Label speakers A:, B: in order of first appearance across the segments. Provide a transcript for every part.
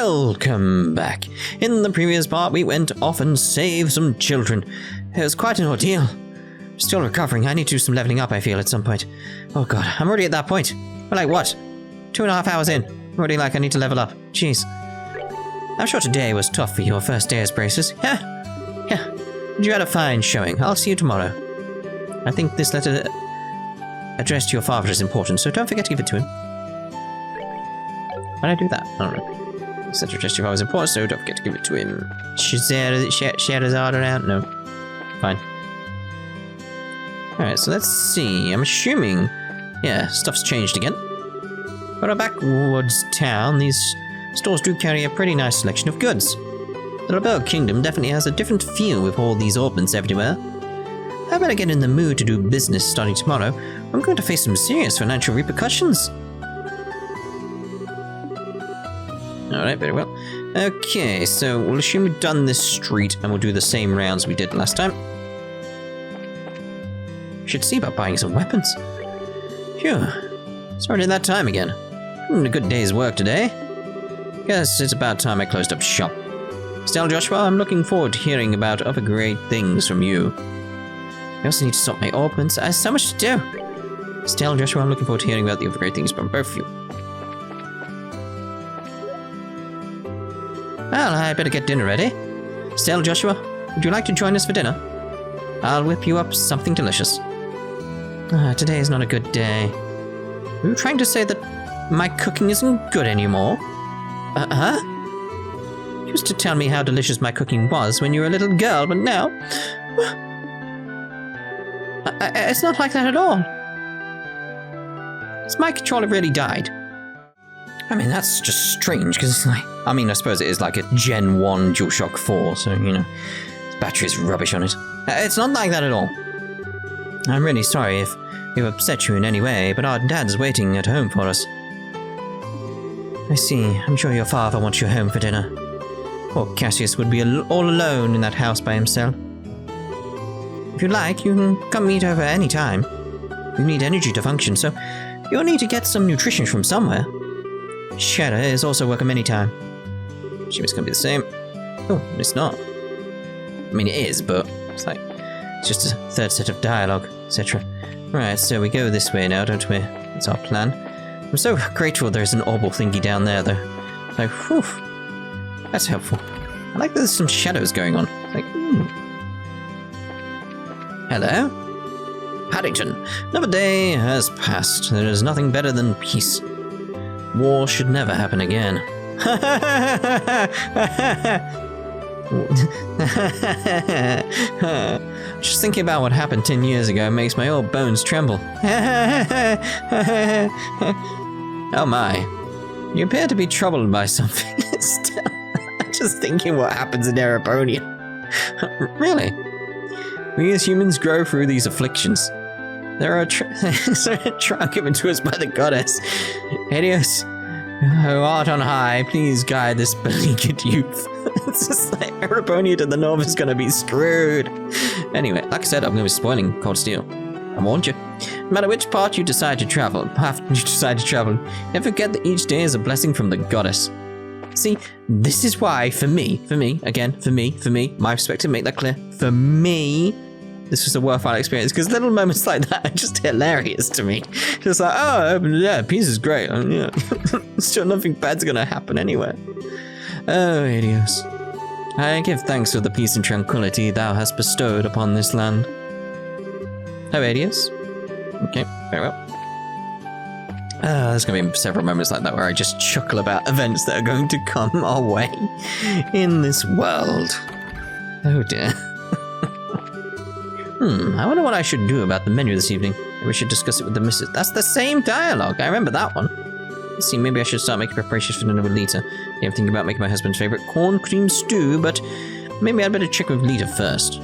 A: Welcome back. In the previous part, we went off and saved some children. It was quite an ordeal. Still recovering. I need to do some leveling up, I feel, at some point. Oh god, I'm already at that point. We're like, what? 2.5 hours in. I'm already like, I need to level up. Jeez. I'm sure today was tough for your first day as braces. Yeah. You had a fine showing. I'll see you tomorrow. I think this letter addressed to your father is important, so don't forget to give it to him. Why did I do that? I don't know. This letter addressed to your father is important, so don't forget to give it to him. Shahrazad around? No. Fine. Alright, so let's see. I'm assuming... yeah, stuff's changed again. But a backwoods town, these stores do carry a pretty nice selection of goods. The Liberl Kingdom definitely has a different feel with all these ornaments everywhere. I better get in the mood to do business starting tomorrow. I'm going to face some serious financial repercussions. Alright, very well. Okay, so we'll assume we've done this street and we'll do the same rounds we did last time. Should see about buying some weapons. Phew. It's already that time again. A good day's work today. Guess it's about time I closed up shop. Estelle and Joshua, I'm looking forward to hearing about other great things from you. I also need to sort my ornaments. I have so much to do. Estelle and Joshua, I'm looking forward to hearing about the other great things from both of you. Well, I better get dinner ready. Estelle and Joshua, would you like to join us for dinner? I'll whip you up something delicious. Today is not a good day. Are you trying to say that my cooking isn't good anymore? Huh? You used to tell me how delicious my cooking was when you were a little girl, but now... it's not like that at all. Has my controller really died? I mean, that's just strange, because it's like... I mean, I suppose it is like a Gen 1 DualShock 4, so, you know, the battery's rubbish on it. It's not like that at all. I'm really sorry if we've upset you in any way, but our dad's waiting at home for us. I see. I'm sure your father wants you home for dinner. Poor Cassius would be all alone in that house by himself. If you like, you can come meet over any time. You need energy to function, so you'll need to get some nutrition from somewhere. Shadow is also welcome anytime. She was going to be the same. Oh, it's not. I mean, it is, but it's like... it's just a third set of dialogue, etc. Right, so we go this way now, don't we? That's our plan. I'm so grateful there's an orbital thingy down there, though. Like, whew. That's helpful. I like that there's some shadows going on. Like, Hello? Paddington. Another day has passed. There is nothing better than peace. War should never happen again. Just thinking about what happened 10 years ago makes my old bones tremble. Oh my. You appear to be troubled by something. Just thinking what happens in Erebonian. Really? We as humans grow through these afflictions. There are a trial given to us by the goddess. Helios, who art on high, please guide this beleaguered youth. It's just like Erebonian to the north is gonna be screwed. Anyway, like I said, I'm gonna be spoiling Cold Steel. I warned you. No matter which part you decide to travel, never forget that each day is a blessing from the goddess. See, this is why, for me, my perspective, make that clear, for me, this was a worthwhile experience, because little moments like that are just hilarious to me. Just like, oh, yeah, peace is great. Yeah. Sure, nothing bad's gonna happen anyway. Oh, Helios. I give thanks for the peace and tranquility thou hast bestowed upon this land. Oh, Helios. Okay, very well. There's going to be several moments like that where I just chuckle about events that are going to come our way in this world. Oh dear. I wonder what I should do about the menu this evening. Maybe we should discuss it with the missus. That's the same dialogue. I remember that one. Let's see, maybe I should start making preparations for dinner with Lita. Yeah, I'm thinking about making my husband's favourite corn cream stew, but maybe I'd better check with Lita first.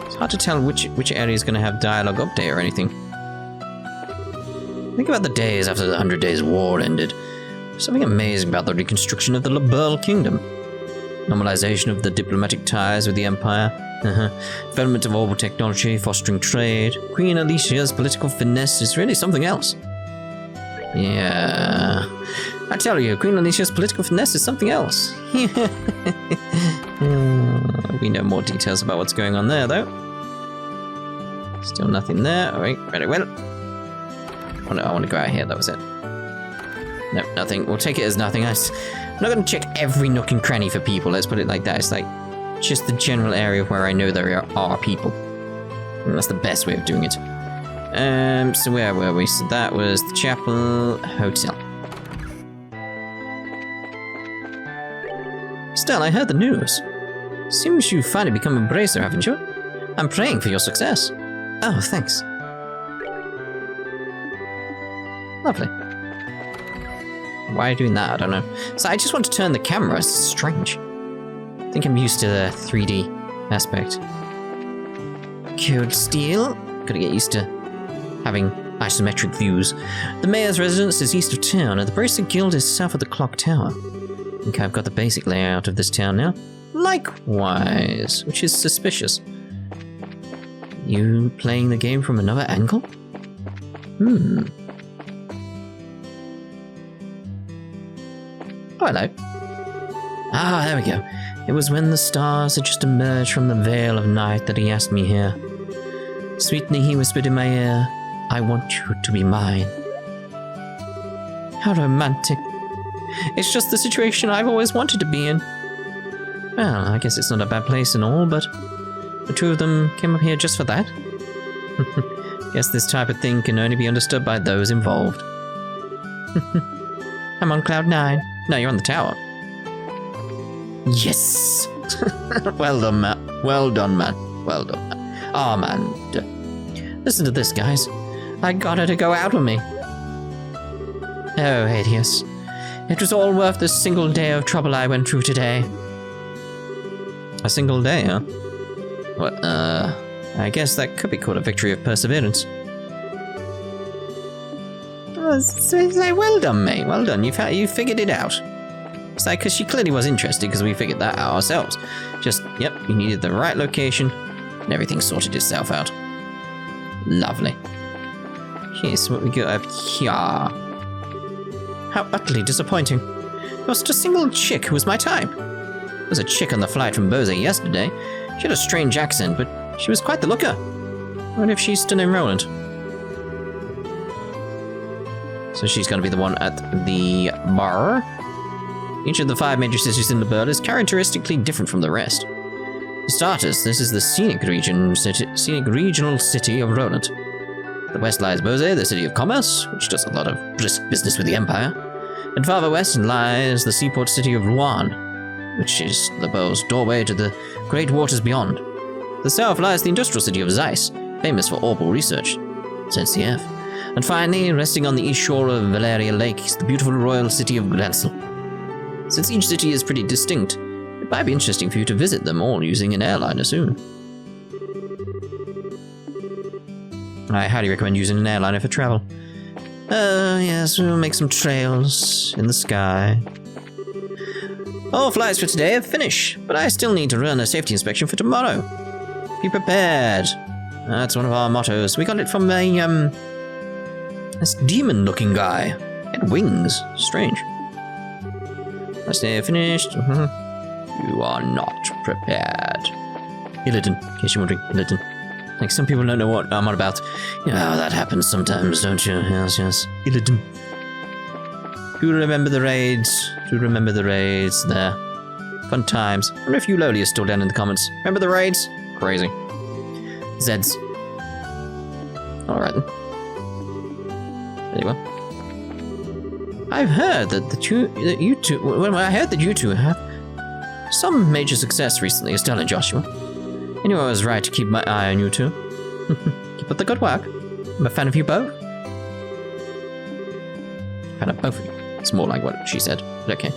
A: It's hard to tell which area is going to have dialogue update or anything. Think about the days after the 100 Days War ended. There's something amazing about the reconstruction of the Liberl Kingdom. Normalization of the diplomatic ties with the Empire. Development of orbital technology, fostering trade. Queen Alicia's political finesse is really something else. Yeah. I tell you, Queen Alicia's political finesse is something else. We know more details about what's going on there, though. Still nothing there. Alright, very well. Oh no, I want to go out here, that was it. Nope, nothing. We'll take it as nothing. I'm not going to check every nook and cranny for people, let's put it like that. It's like, just the general area where I know there are people. And that's the best way of doing it. So where were we? So that was the Chapel Hotel. Estelle, I heard the news. Seems you've finally become a bracer, haven't you? I'm praying for your success. Oh, thanks. Lovely. Why are you doing that? I don't know. So I just want to turn the camera. It's strange. I think I'm used to the 3D aspect. Cold steel. Gotta get used to having isometric views. The mayor's residence is east of town, and the Bracer Guild is south of the clock tower. I think I've got the basic layout of this town now. Likewise, which is suspicious. You playing the game from another angle? Oh, hello. Ah, there we go. It was when the stars had just emerged from the veil of night that he asked me here. Sweetly he whispered in my ear, I want you to be mine. How romantic. It's just the situation I've always wanted to be in. Well, I guess it's not a bad place and all, but the two of them came up here just for that? Guess this type of thing can only be understood by those involved. I'm on cloud 9. No, you're on the tower. Yes! Well done, Matt. Well done, man. Well done, man. Oh, man. Listen to this, guys. I got her to go out with me. Oh, Hades. It was all worth the single day of trouble I went through today. A single day, huh? Well, I guess that could be called a victory of perseverance. Well done, mate. Well done. You figured it out. It's like, because she clearly was interested, because we figured that out ourselves. Just, yep, you needed the right location, and everything sorted itself out. Lovely. Okay, so what we got up here? How utterly disappointing. There was just a single chick who was my type. There was a chick on the flight from Bose yesterday. She had a strange accent, but she was quite the looker. I wonder if she's still in Roland. So she's going to be the one at the bar. Each of the 5 major cities in Liberl is characteristically different from the rest. For starters, this is the scenic regional city of Roland. The west lies Bose, the city of commerce, which does a lot of brisk business with the Empire. And farther west lies the seaport city of Rouen, which is Liberl's doorway to the great waters beyond. The south lies the industrial city of Zeiss, famous for orbital research, ZCF. And finally, resting on the east shore of Valeria Lake is the beautiful royal city of Gransel. Since each city is pretty distinct, it might be interesting for you to visit them all using an airliner soon. I highly recommend using an airliner for travel. Yes, we'll make some trails in the sky. All flights for today have finished, but I still need to run a safety inspection for tomorrow. Be prepared. That's one of our mottos. We got it from this demon-looking guy. Had wings. Strange. Last day finished. You are not prepared. Illidan, in case you're wondering. Illidan. Like, some people don't know what I'm on about. You know, that happens sometimes, don't you? Yes, yes. Illidan. Do you remember the raids? Do you remember the raids there? Fun times. I wonder if you lowly are still down in the comments. Remember the raids? Crazy. Zeds. Alright then. There you go. I've heard that you two have some major success recently, Estelle and Joshua. I knew I was right to keep my eye on you two. Keep up the good work. I'm a fan of you both. Fan of both of you. It's more like what she said, but okay.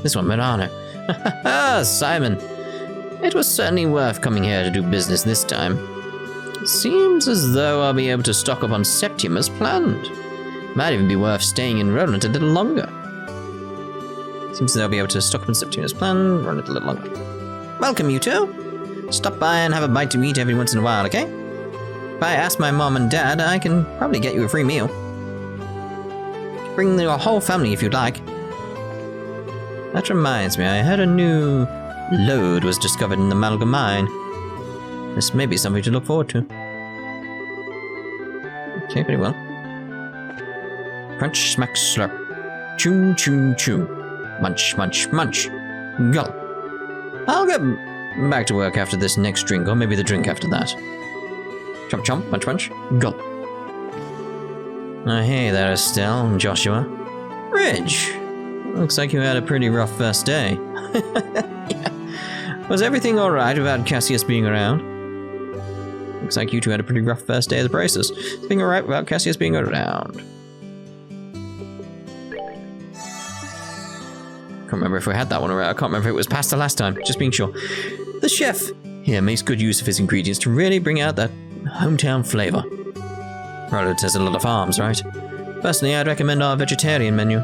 A: This one, Milano. Simon. It was certainly worth coming here to do business this time. It seems as though I'll be able to stock up on Septium as planned. Might even be worth staying in Roland a little longer. Seems they'll be able to stock up and step to his plan, run it a little longer. Welcome, you two. Stop by and have a bite to eat every once in a while, okay? If I ask my mom and dad, I can probably get you a free meal. Bring your whole family if you'd like. That reminds me, I heard a new lode was discovered in the Malga mine. This may be something to look forward to. Okay, pretty well. Crunch, smack, slurp. Chew, chew, chew. Munch, munch, munch. Gulp. I'll get back to work after this next drink, or maybe the drink after that. Chomp, chomp, munch, munch. Gulp. Oh, hey there, Estelle and Joshua. Ridge! Looks like you had a pretty rough first day. Yeah. Was everything alright without Cassius being around? Looks like you two had a pretty rough first day of the braces. Is being alright without Cassius being around? Can't remember if we had that one around. I can't remember if it was past the last time. Just being sure. The chef here makes good use of his ingredients to really bring out that hometown flavor. Well, it says a lot of farms, right? Personally, I'd recommend our vegetarian menu.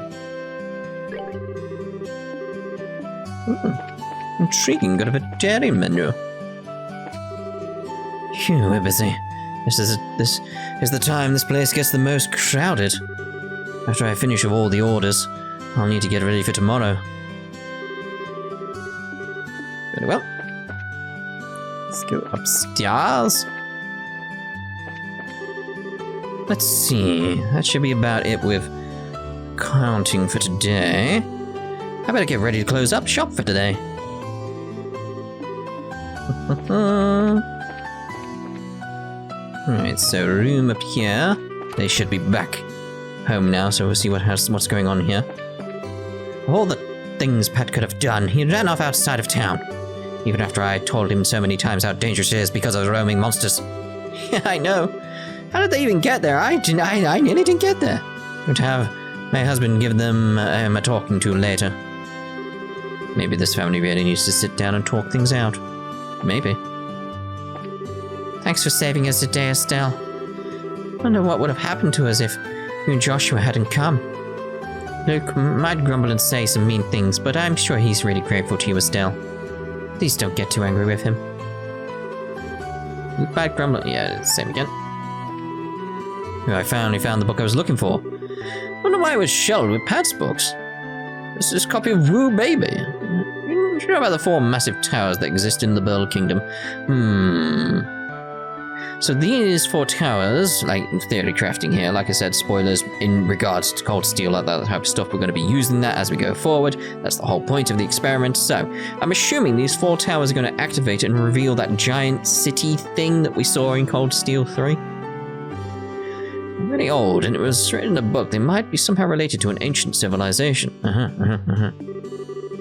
A: Intriguing, got a vegetarian menu. Phew, we're busy. This is the time this place gets the most crowded. After I finish with all the orders, I'll need to get ready for tomorrow. Very well. Let's go upstairs. Let's see. That should be about it with counting for today. I better get ready to close up shop for today. Alright, so room up here. They should be back home now, so we'll see what's going on here. Of all the things Pat could have done, he ran off outside of town. Even after I told him so many times how dangerous it is because of the roaming monsters. Yeah, I know. How did they even get there? I nearly didn't get there. I'm going to have my husband give them a talking to later. Maybe this family really needs to sit down and talk things out. Maybe. Thanks for saving us today, Estelle. Wonder what would have happened to us if you and Joshua hadn't come. Luke might grumble and say some mean things, but I'm sure he's really grateful to you, Estelle. Please don't get too angry with him. Luke might grumble. Yeah, same again. I finally found the book I was looking for. Wonder why it was shelved with Pat's books. This is a copy of Woo Baby. You know about the 4 massive towers that exist in the Liberl Kingdom? So these 4 towers, like theory crafting here, like I said, spoilers in regards to Cold Steel, like that type of stuff, we're going to be using that as we go forward. That's the whole point of the experiment. So I'm assuming these 4 towers are going to activate and reveal that giant city thing that we saw in Cold Steel 3. Really old, and it was written in a book. They might be somehow related to an ancient civilization.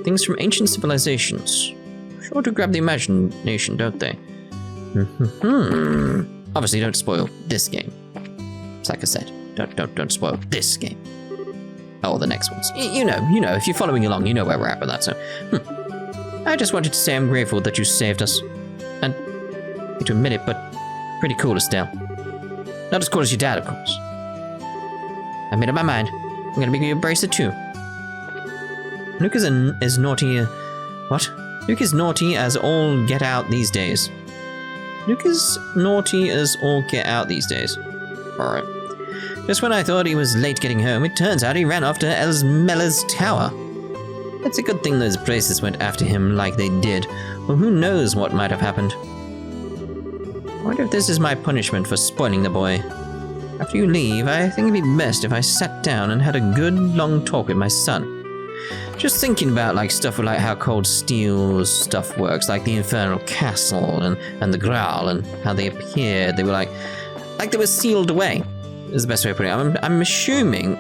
A: Things from ancient civilizations sure to grab the imagination, don't they? Obviously, don't spoil this game. It's like I said, don't spoil this game. Oh, the next ones. You know. If you're following along, you know where we're at with that. So, I just wanted to say I'm grateful that you saved us, and I hate to admit it, but pretty cool, Estelle. Not as cool as your dad, of course. I made up my mind. I'm gonna make you a bracelet too. Luke is naughty. What? Luke is naughty as all get out these days. Luke is naughty as all get out these days. Alright. Just when I thought he was late getting home, it turns out he ran off to Elsmella's tower. It's a good thing those bracelets went after him like they did. Well, who knows what might have happened. I wonder if this is my punishment for spoiling the boy. After you leave, I think it'd be best if I sat down and had a good long talk with my son. Just thinking about like stuff like how Cold Steel stuff works, like the Infernal Castle and the Growl and how they appeared. They were like they were sealed away, is the best way of putting it. I'm assuming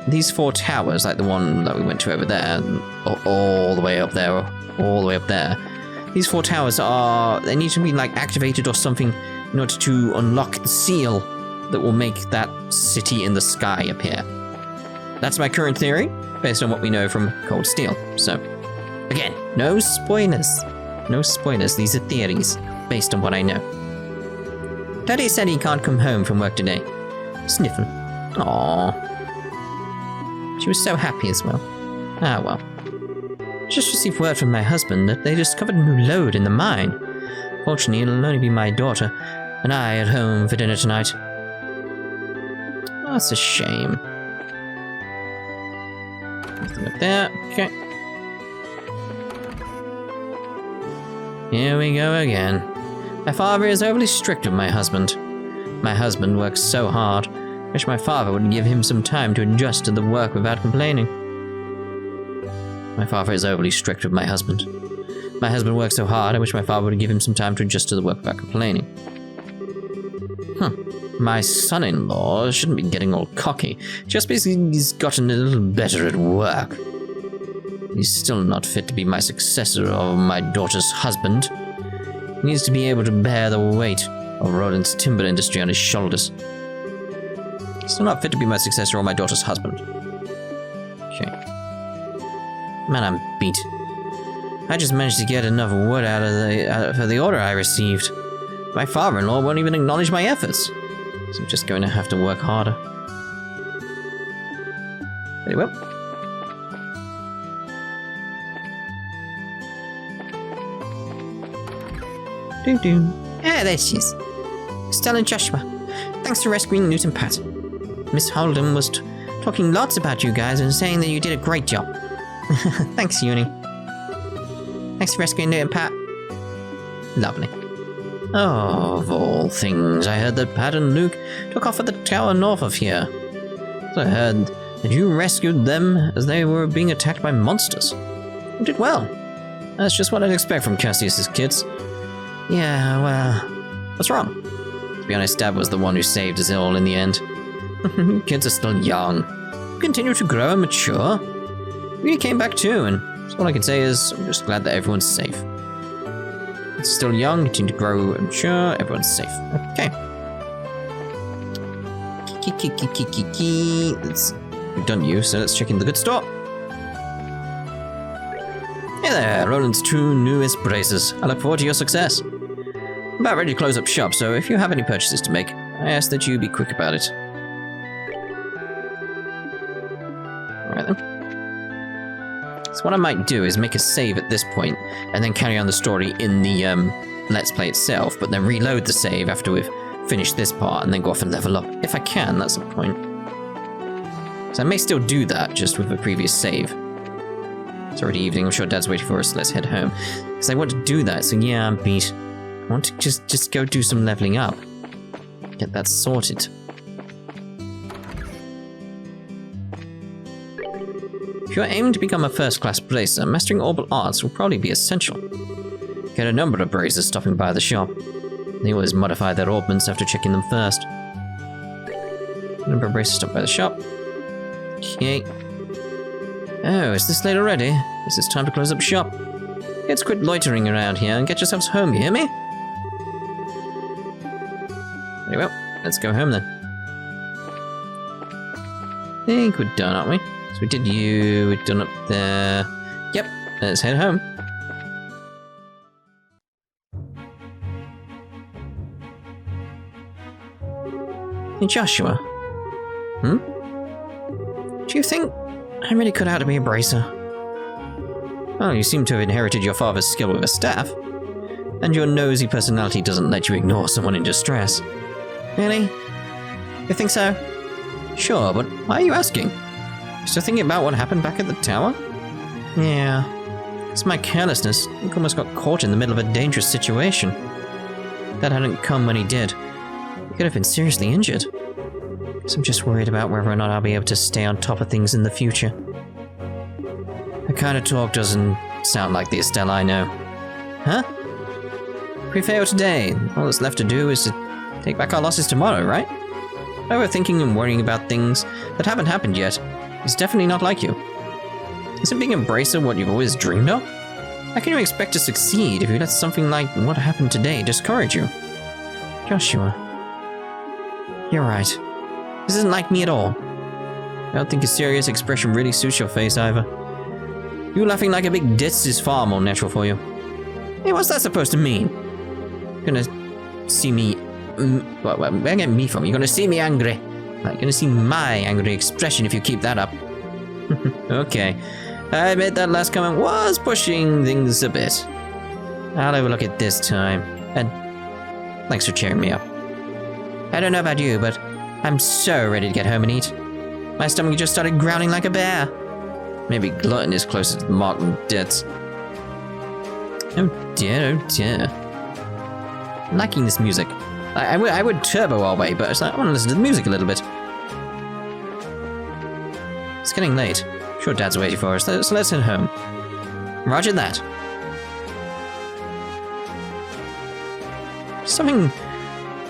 A: these 4 towers, like the one that we went to over there, all the way up there, all the way up there. These 4 towers they need to be like activated or something in order to unlock the seal that will make that city in the sky appear. That's my current theory, based on what we know from Cold Steel. So, again, no spoilers. No spoilers, these are theories, based on what I know. Daddy said he can't come home from work today. Sniffing. Aww. She was so happy as well. Ah, well. Just received word from my husband that they discovered a new lode in the mine. Fortunately, it'll only be my daughter and I at home for dinner tonight. Oh, that's a shame. Nothing up there. Okay. Here we go again. My father is overly strict with my husband. My husband works so hard. Wish my father would give him some time to adjust to the work without complaining. My father is overly strict with my husband. My husband works so hard, I wish my father would give him some time to adjust to the work without complaining. My son-in-law shouldn't be getting all cocky, just because he's gotten a little better at work. He's still not fit to be my successor or my daughter's husband. He needs to be able to bear the weight of Roland's timber industry on his shoulders. He's still not fit to be my successor or my daughter's husband. Okay. Man, I'm beat. I just managed to get enough wood out of for the order I received. My father-in-law won't even acknowledge my efforts. So I'm just going to have to work harder. Very well. Ah, there she is. Estelle and Joshua. Thanks for rescuing Newt and Pat. Miss Holden was talking lots about you guys and saying that you did a great job. Thanks, Uni. Thanks for rescuing Newt and Pat. Lovely. Oh, of all things, I heard that Pat and Luke took off at the tower north of here. So I heard that you rescued them as they were being attacked by monsters. You did well. That's just what I'd expect from Cassius's kids. Yeah, well, what's wrong? To be honest, Dad was the one who saved us all in the end. Kids are still young. Continue to grow and mature. We came back too, and so all I can say is I'm just glad that everyone's safe. It's still young, continue to grow and mature, everyone's safe. Okay. We've done you, so let's check in the good store. Hey there, Roland's two newest braces. I look forward to your success. I'm about ready to close up shop, so if you have any purchases to make, I ask that you be quick about it. Alright then. So what I might do is make a save at this point, and then carry on the story in the Let's Play itself, but then reload the save after we've finished this part, and then go off and level up. If I can, that's the point. So I may still do that, just with a previous save. It's already evening, I'm sure Dad's waiting for us, so let's head home. Because I want to do that, so yeah, I'm beat. I want to just go do some leveling up. Get that sorted. If you're aiming to become a first-class bracer, mastering orbital arts will probably be essential. Get a number of bracers stopping by the shop. They always modify their orbments after checking them first. Number of bracers stopped by the shop. Okay. Oh, is this late already? Is it time to close up shop? Let's quit loitering around here and get yourselves home, you hear me? Very well, let's go home then. I think we're done, aren't we? So we did you, we're done up there. Yep, let's head home. Hey, Joshua. Do you think I really cut out to be a bracer? Well, you seem to have inherited your father's skill with a staff, and your nosy personality doesn't let you ignore someone in distress. Really? You think so? Sure, but why are you asking? You still thinking about what happened back at the tower? Yeah. It's my carelessness. Luke almost got caught in the middle of a dangerous situation. If that hadn't come when he did, he could have been seriously injured. So I'm just worried about whether or not I'll be able to stay on top of things in the future. That kind of talk doesn't sound like the Estelle I know. Huh? If we fail today, all that's left to do is to take back our losses tomorrow, right? Overthinking and worrying about things that haven't happened yet is definitely not like you. Isn't being a bracer what you've always dreamed of? How can you expect to succeed if you let something like what happened today discourage you? Joshua. You're right. This isn't like me at all. I don't think a serious expression really suits your face either. You laughing like a big ditz is far more natural for you. Hey, what's that supposed to mean? You're gonna see me... where are you getting me from? You're gonna see me angry. You're gonna see my angry expression if you keep that up. Okay. I admit that last comment was pushing things a bit. I'll overlook it this time. And thanks for cheering me up. I don't know about you, but I'm so ready to get home and eat. My stomach just started growling like a bear. Maybe glutton is closer to the mark than death. Oh dear, oh dear. I'm liking this music. I would turbo our way, but I want to listen to the music a little bit. It's getting late. I'm sure Dad's waiting for us, so let's head home. Roger that. Something...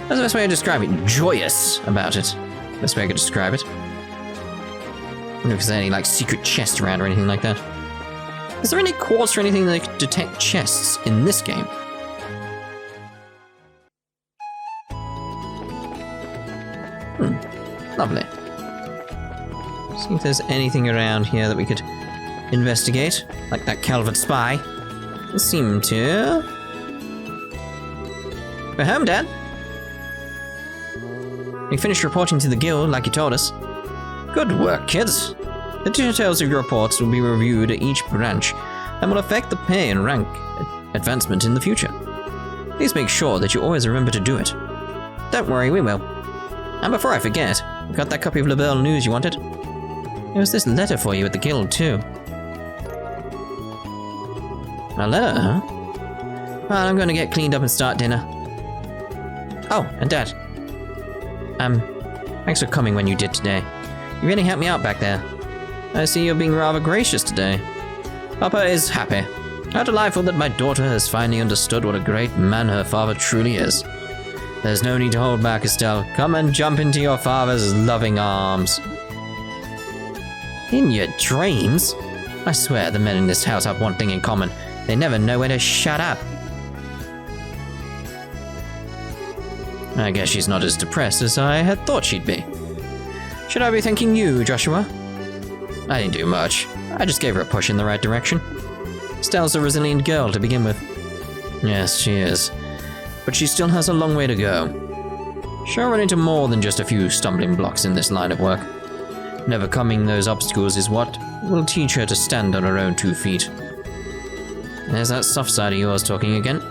A: That's the best way to describe it. Joyous about it. Best way I could describe it. I wonder if there's any, like, secret chest around or anything like that. Is there any quartz or anything that could detect chests in this game? Lovely. See if there's anything around here that we could investigate. Like that Calvert spy. Doesn't seem to. We're home, Dad. We finished reporting to the guild like you told us. Good work, kids. The details of your reports will be reviewed at each branch and will affect the pay and rank advancement in the future. Please make sure that you always remember to do it. Don't worry, we will. And before I forget, you got that copy of Liberl news you wanted? There was this letter for you at the guild, too. A letter, huh? Well, I'm going to get cleaned up and start dinner. Oh, and Dad. Thanks for coming when you did today. You really helped me out back there. I see you're being rather gracious today. Papa is happy. How delightful that my daughter has finally understood what a great man her father truly is. There's no need to hold back, Estelle. Come and jump into your father's loving arms. In your dreams? I swear the men in this house have one thing in common. They never know when to shut up. I guess she's not as depressed as I had thought she'd be. Should I be thanking you, Joshua? I didn't do much. I just gave her a push in the right direction. Estelle's a resilient girl to begin with. Yes, she is. But she still has a long way to go. She'll run into more than just a few stumbling blocks in this line of work. And overcoming those obstacles is what will teach her to stand on her own 2 feet. There's that soft side of yours talking again.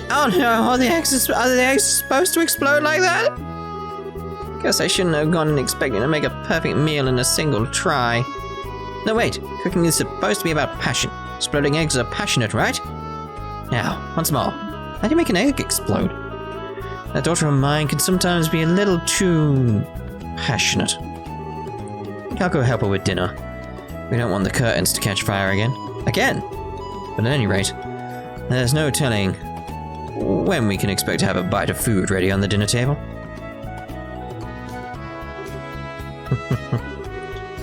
A: Oh no, are the eggs supposed to explode like that? Guess I shouldn't have gone expecting to make a perfect meal in a single try. No wait, cooking is supposed to be about passion. Exploding eggs are passionate, right? Now, once more, how do you make an egg explode? That daughter of mine can sometimes be a little too passionate. I'll go help her with dinner. We don't want the curtains to catch fire again. But at any rate, there's no telling when we can expect to have a bite of food ready on the dinner table.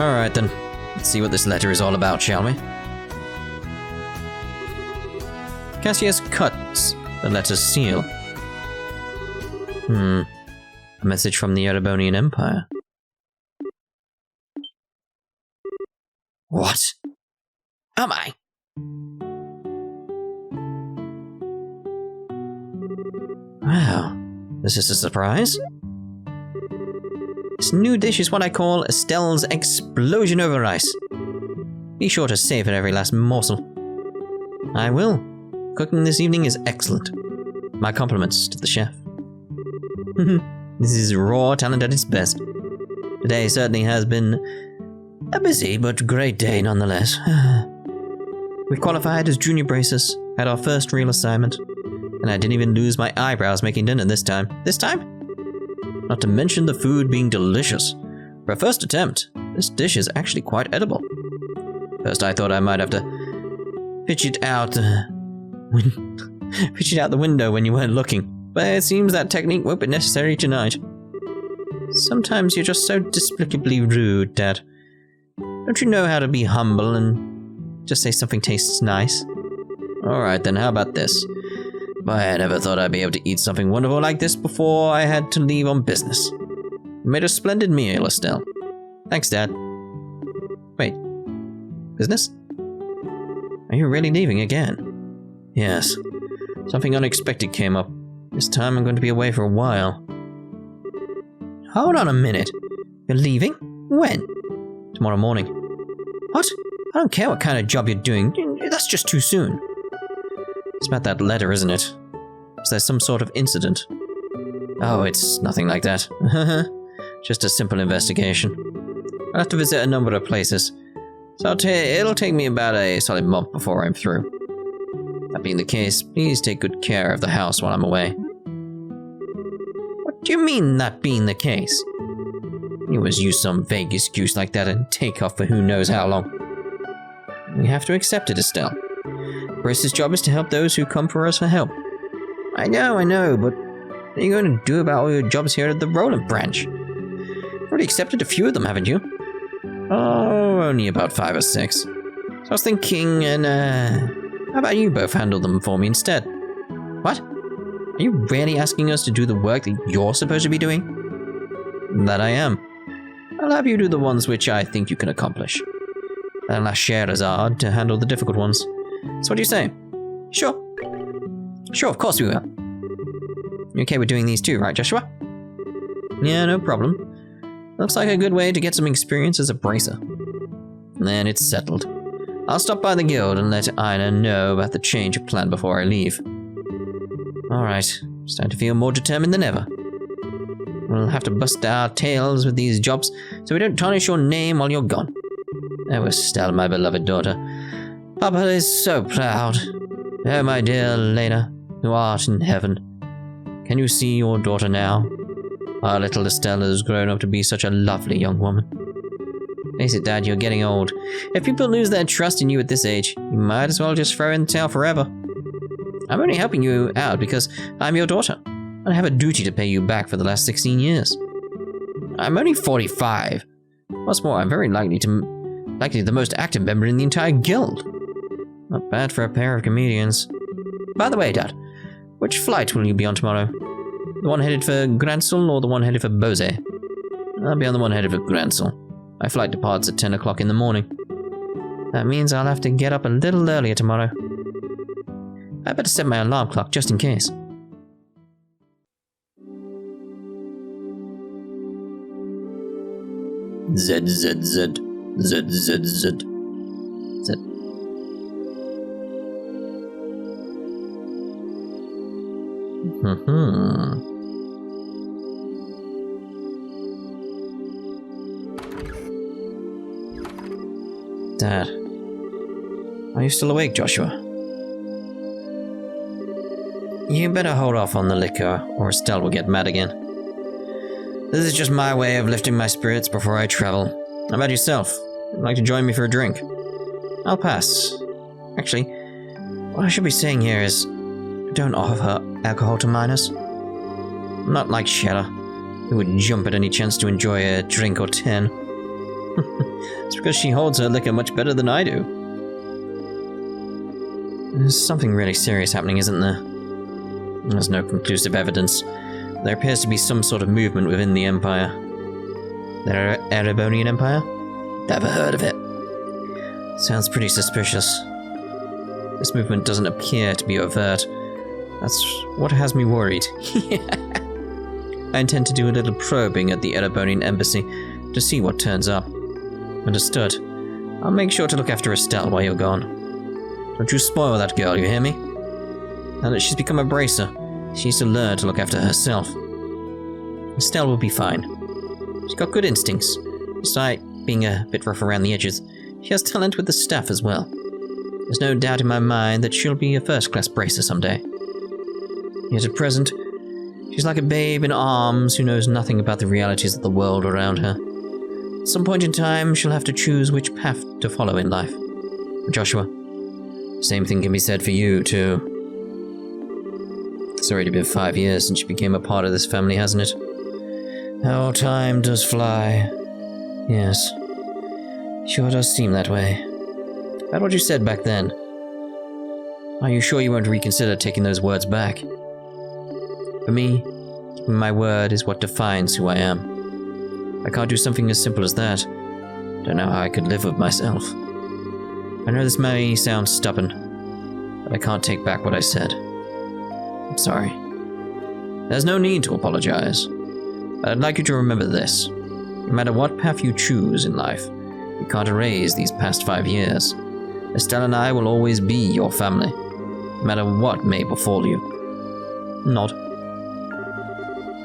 A: Alright then, let's see what this letter is all about, shall we? Cassius cuts the letter's seal. A message from the Erebonian Empire. What? Am I? Wow, this is a surprise. This new dish is what I call Estelle's explosion over rice. Be sure to savor every last morsel. I will. Cooking this evening is excellent. My compliments to the chef. This is raw talent at its best. Today certainly has been a busy but great day nonetheless. We qualified as junior bracers, had our first real assignment, and I didn't even lose my eyebrows making dinner this time. This time? Not to mention the food being delicious. For a first attempt, this dish is actually quite edible. First I thought I might have to pitch it out the window when you weren't looking, but it seems that technique won't be necessary tonight. Sometimes you're just so despicably rude, Dad. Don't you know how to be humble and just say something tastes nice? Alright then, how about this? I never thought I'd be able to eat something wonderful like this before I had to leave on business. You made a splendid meal, Estelle. Thanks, Dad. Wait. Business? Are you really leaving again? Yes. Something unexpected came up. This time I'm going to be away for a while. Hold on a minute. You're leaving? When? Tomorrow morning. What? I don't care what kind of job you're doing. That's just too soon. It's about that letter, isn't it? Is there some sort of incident? Oh, it's nothing like that. Just a simple investigation. I'll have to visit a number of places, so it'll take me about a solid month before I'm through. That being the case, please take good care of the house while I'm away. What do you mean, that being the case? You always use some vague excuse like that and take off for who knows how long. We have to accept it, Estelle. Brace's job is to help those who come for us for help. I know, but what are you going to do about all your jobs here at the Roland branch? You've already accepted a few of them, haven't you? Oh, only about 5 or 6. So I was thinking, how about you both handle them for me instead? What? Are you really asking us to do the work that you're supposed to be doing? That I am. I'll have you do the ones which I think you can accomplish. And I'll share Azard to handle the difficult ones. So what do you say? Sure. Sure, of course we will. You okay with doing these too, right, Joshua? Yeah, no problem. Looks like a good way to get some experience as a bracer. Then it's settled. I'll stop by the guild and let Ina know about the change of plan before I leave. Alright, starting to feel more determined than ever. We'll have to bust our tails with these jobs so we don't tarnish your name while you're gone. Oh, Estelle, my beloved daughter. Papa is so proud. Oh, my dear Lena, who art in heaven. Can you see your daughter now? Our little Estelle has grown up to be such a lovely young woman. Face it, Dad, you're getting old. If people lose their trust in you at this age, you might as well just throw in the towel forever. I'm only helping you out because I'm your daughter. I have a duty to pay you back for the last 16 years. I'm only 45. What's more, I'm very likely the most active member in the entire guild. Not bad for a pair of comedians. By the way, Dad, which flight will you be on tomorrow? The one headed for Gransel or the one headed for Bose? I'll be on the one headed for Gransel. My flight departs at 10 o'clock in the morning. That means I'll have to get up a little earlier tomorrow. I better set my alarm clock just in case. Z. Dad, are you still awake, Joshua? You better hold off on the liquor, or Estelle will get mad again. This is just my way of lifting my spirits before I travel. How about yourself? Would you like to join me for a drink? I'll pass. Actually, what I should be saying here is, don't offer alcohol to minors. Not like Shella, who would jump at any chance to enjoy a drink or 10. It's because she holds her liquor much better than I do. There's something really serious happening, isn't there? There's no conclusive evidence. There appears to be some sort of movement within the Empire. The Erebonian Empire? Never heard of it. Sounds pretty suspicious. This movement doesn't appear to be overt. That's what has me worried. I intend to do a little probing at the Erebonian embassy to see what turns up. Understood. I'll make sure to look after Estelle while you're gone. Don't you spoil that girl, you hear me? Now that she's become a bracer, she needs to learn to look after herself. Estelle will be fine. She's got good instincts. Despite being a bit rough around the edges, she has talent with the staff as well. There's no doubt in my mind that she'll be a first-class bracer someday. Yet at present, she's like a babe in arms who knows nothing about the realities of the world around her. At some point in time, she'll have to choose which path to follow in life. Joshua, same thing can be said for you, too. It's already been 5 years since you became a part of this family, hasn't it? How time does fly. Yes. Sure does seem that way. About what you said back then. Are you sure you won't reconsider taking those words back? For me, keeping my word is what defines who I am. I can't do something as simple as that. Don't know how I could live with myself. I know this may sound stubborn, but I can't take back what I said. I'm sorry. There's no need to apologize, but I'd like you to remember this. No matter what path you choose in life, You can't erase these past 5 years. Estelle and I will always be your family, no matter what may befall you. Nod.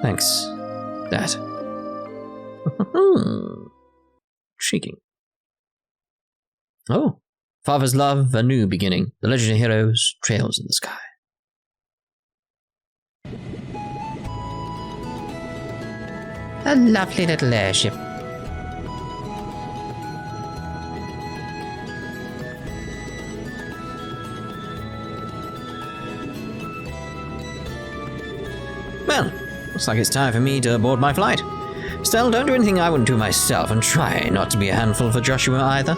A: Thanks, Dad. Shaking. Oh. Father's love, a new beginning. The legend of heroes, trails in the sky. A lovely little airship. Well, looks like it's time for me to board my flight. Still, don't do anything I wouldn't do myself, and try not to be a handful for Joshua either.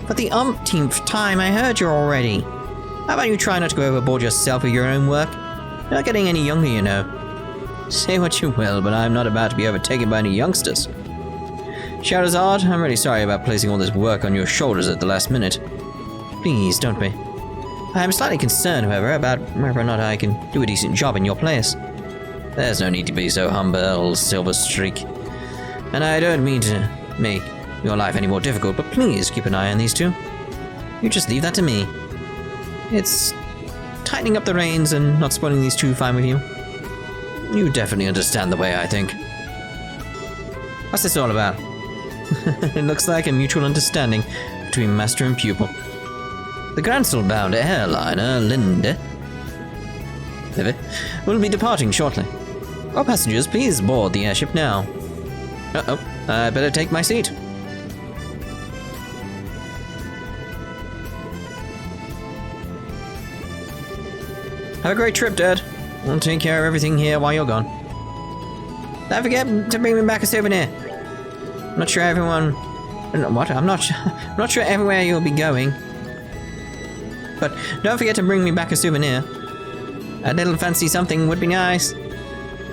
A: For the umpteenth time, I heard you already. How about you try not to go overboard yourself with your own work? You're not getting any younger, you know. Say what you will, but I'm not about to be overtaken by any youngsters. Shahrazad, I'm really sorry about placing all this work on your shoulders at the last minute. Please, don't be. I am slightly concerned, however, about whether or not I can do a decent job in your place. There's no need to be so humble, Silver Streak. And I don't mean to make your life any more difficult, but please keep an eye on these two. You just leave that to me. It's tightening up the reins and not spoiling these two fine with you. You definitely understand the way I think. What's this all about? It looks like a mutual understanding between master and pupil. The Gransel-bound airliner, Linde, will be departing shortly. All passengers, please board the airship now. Uh-oh, I better take my seat. Have a great trip, Dad. We'll take care of everything here while you're gone. Don't forget to bring me back a souvenir. I'm not sure everyone... What? I'm not sure everywhere you'll be going. But don't forget to bring me back a souvenir. A little fancy something would be nice.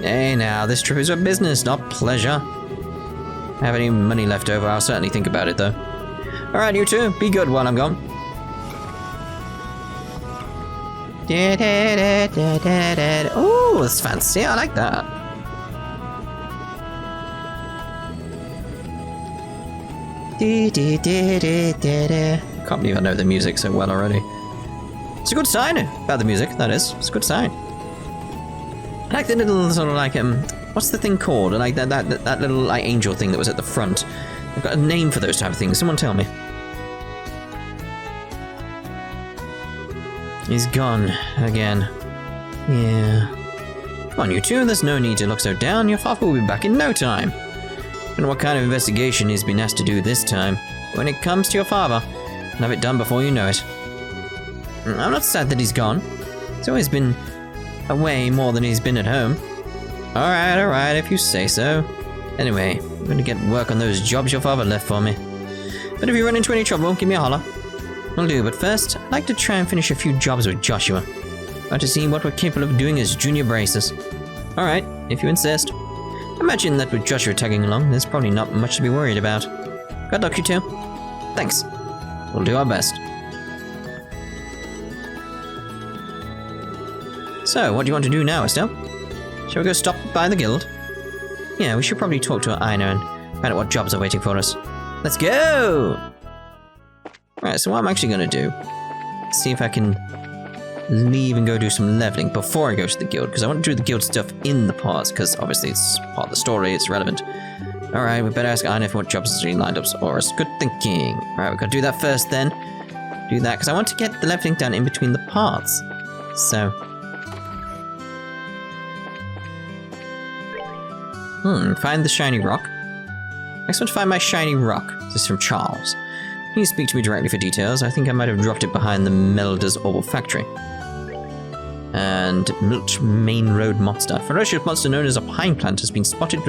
A: Hey now, this trip is a business, not pleasure. Have any money left over, I'll certainly think about it though. Alright, you two, be good while I'm gone. Oh, it's fancy, I like that. Can't believe I know the music so well already. It's a good sign about the music, that is. It's a good sign. I like the little sort of like, what's the thing called? Like that little like angel thing that was at the front. I've got a name for those type of things. Someone tell me. He's gone again. Yeah. Come on, you two. There's no need to look so down. Your father will be back in no time. I don't know what kind of investigation he's been asked to do this time. When it comes to your father, I'll have it done before you know it. I'm not sad that he's gone. He's always been away more than he's been at home. Alright, if you say so. Anyway, I'm going to get work on those jobs your father left for me. But if you run into any trouble, give me a holler. I'll do, but first, I'd like to try and finish a few jobs with Joshua. I want to see what we're capable of doing as junior bracers. Alright, if you insist. I imagine that with Joshua tagging along, there's probably not much to be worried about. Good luck, you two. Thanks. We'll do our best. So, what do you want to do now, Estelle? Shall we go stop by the guild? Yeah, we should probably talk to Aina and find out what jobs are waiting for us. Let's go! Right, so what I'm actually going to do, see if I can leave and go do some leveling before I go to the guild, because I want to do the guild stuff in the pause, because obviously it's part of the story, it's relevant. Alright, we better ask Aina for what jobs she lined up for us. Good thinking. Alright, we're going to do that first then. Do that, because I want to get the leveling done in between the parts. So... find the shiny rock. Next one to find my shiny rock. This is from Charles. Please speak to me directly for details. I think I might have dropped it behind the Melder's Oval Factory. And Milch Main Road monster. A ferocious monster known as a pine plant has been spotted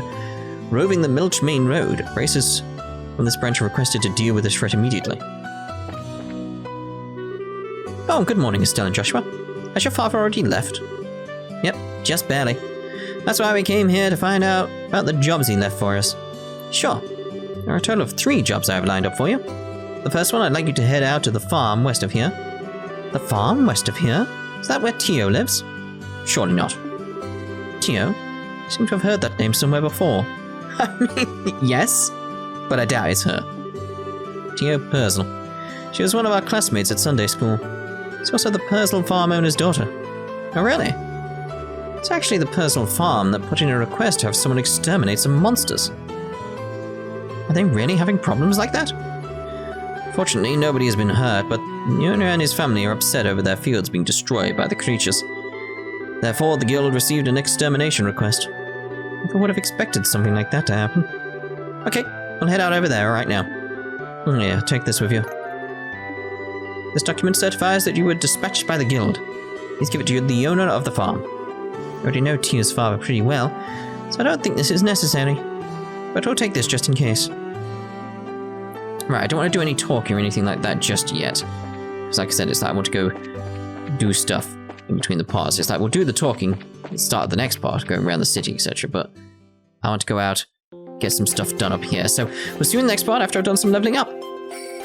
A: roving the Milch Main Road. Racers from this branch are requested to deal with this threat immediately. Oh, good morning, Estelle and Joshua. Has your father already left? Yep, just barely. That's why we came here to find out about the jobs he left for us. Sure. There are a total of 3 jobs I have lined up for you. The first one, I'd like you to head out to the farm west of here. The farm west of here? Is that where Tio lives? Surely not. Tio? I seem to have heard that name somewhere before. I mean, yes, but I doubt it's her. Tio Purzel. She was one of our classmates at Sunday school. She's also the Purzel farm owner's daughter. Oh, really? It's actually the Purzel farm that put in a request to have someone exterminate some monsters. Are they really having problems like that? Fortunately, nobody has been hurt, but the owner and his family are upset over their fields being destroyed by the creatures. Therefore, the guild received an extermination request. Never would have expected something like that to happen. Okay, we'll head out over there right now. Oh yeah, take this with you. This document certifies that you were dispatched by the guild. Please give it to the owner of the farm. I already know Tia's father pretty well, so I don't think this is necessary. But we'll take this just in case. Right, I don't want to do any talking or anything like that just yet. Because like I said, it's like I want to go do stuff in between the parts. It's like we'll do the talking, start the next part, going around the city, etc. But I want to go out, get some stuff done up here. So we'll see you in the next part after I've done some leveling up.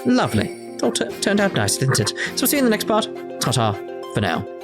A: Lovely. It all turned out nice, didn't it? So we'll see you in the next part. Ta-ta for now.